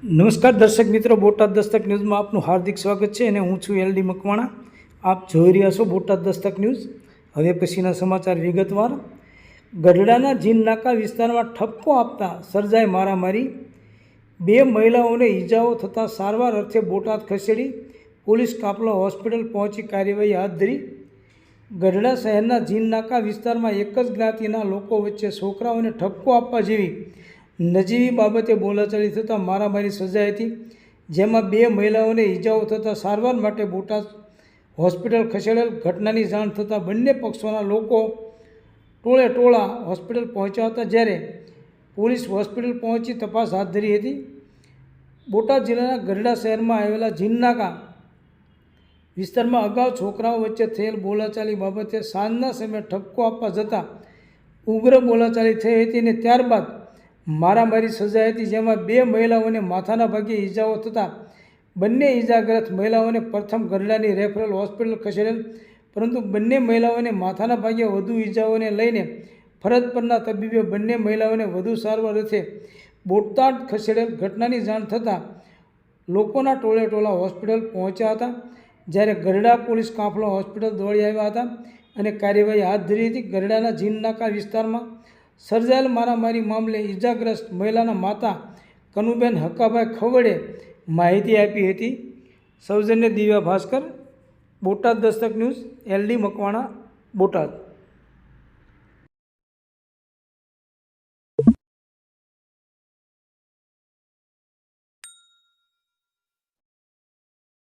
નમસ્કાર દર્શક મિત્રો, બોટાદ દસ્તક ન્યૂઝમાં આપનું હાર્દિક સ્વાગત છે અને હું છું એલડી મકવાણા. આપ જોઈ રહ્યા છો બોટાદ દસ્તક ન્યૂઝ. હવે પછીના સમાચાર વિગતવાર. ગઢડાના જીન નાકા વિસ્તારમાં ઠપકો આપતા સર્જાઈ મારામારી. 2 મહિલાઓને ઈજાઓ થતાં સારવાર અર્થે બોટાદ ખસેડી. પોલીસ કાફલો હોસ્પિટલ પહોંચી કાર્યવાહી હાથ ધરી. ગઢડા શહેરના જીન નાકા વિસ્તારમાં એક જ જ્ઞાતિના લોકો વચ્ચે છોકરાઓને ઠપકો આપવા જેવી નજીવી બાબતે બોલાચાલી થતાં મારામારી સર્જાઈ હતી, જેમાં 2 મહિલાઓને ઈજાઓ થતાં સારવાર માટે બોટાદ હોસ્પિટલ ખસેડેલ. ઘટનાની જાણ થતાં બંને પક્ષોના લોકો ટોળે ટોળા હોસ્પિટલ પહોંચ્યા હતા, જ્યારે પોલીસ હોસ્પિટલ પહોંચી તપાસ હાથ ધરી હતી. બોટાદ જિલ્લાના ગઢડા શહેરમાં આવેલા જીનનાકા વિસ્તારમાં અગાઉ છોકરાઓ વચ્ચે થયેલ બોલાચાલી બાબતે સાંજના સમયે ઠપકો આપવા જતાં ઉગ્ર બોલાચાલી થઈ હતી અને ત્યારબાદ મારામારી સર્જાઈ હતી, જેમાં 2 મહિલાઓને માથાના ભાગે ઈજાઓ થતાં બંને ઈજાગ્રસ્ત મહિલાઓને પ્રથમ ગઢડાની રેફરલ હોસ્પિટલ ખસેડેલ, પરંતુ બંને મહિલાઓને માથાના ભાગે વધુ ઈજાઓને લઈને ફરજ પરના તબીબે બંને મહિલાઓને વધુ સારવાર અર્થે બોટાદ ખસેડેલ. ઘટનાની જાણ થતાં લોકોના ટોળે ટોળા હોસ્પિટલ પહોંચ્યા હતા, જ્યારે ગઢડા પોલીસ કાફલો હોસ્પિટલ દોડી આવ્યા હતા અને કાર્યવાહી હાથ ધરી હતી. ગઢડાના જીનનાકા વિસ્તારમાં સર્જાયેલ મારામારી મામલે ઈજાગ્રસ્ત મહિલાના માતા કનુબેન હકાભાઈ ખવડે માહિતી આપી હતી. સૌજન્ય દિવ્યા ભાસ્કર, બોટાદ દસ્તક ન્યૂઝ, એલડી મકવાણા, બોટાદ.